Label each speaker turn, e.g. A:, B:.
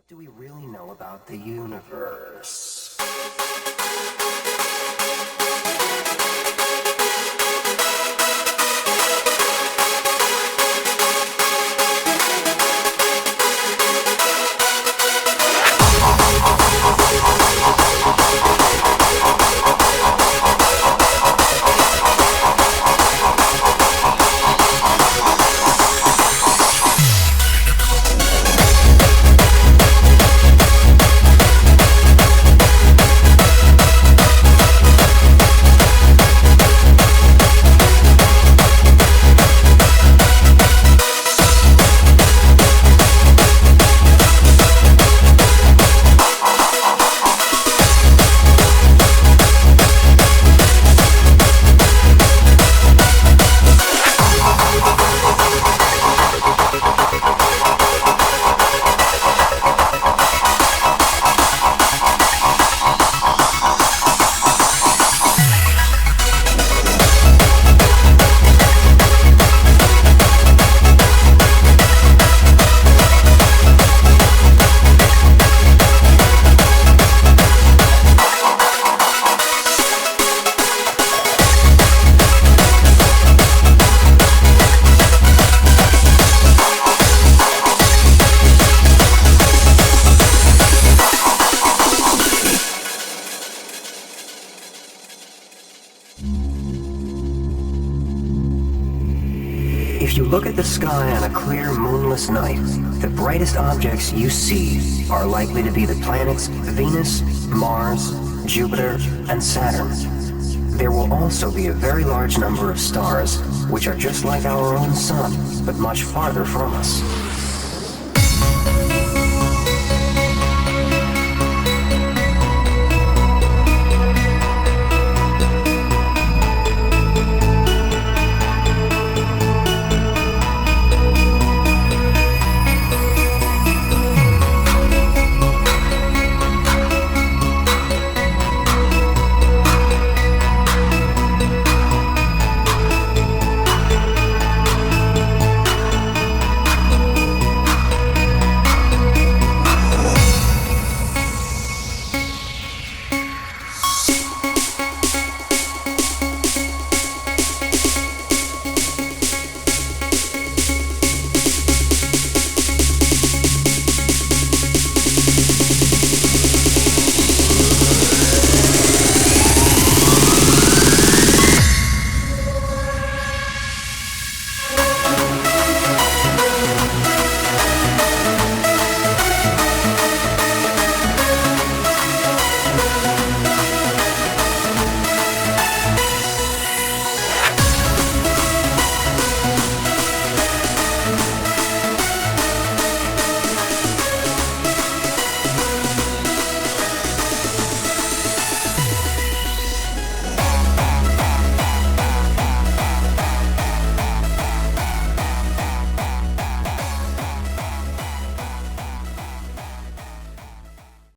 A: do we really know about the universe? If you look at the sky on a clear, moonless night, the brightest objects you see are likely to be the planets Venus, Mars, Jupiter, and Saturn. There will also be a very large number of stars, which are just like our own sun, but much farther from us.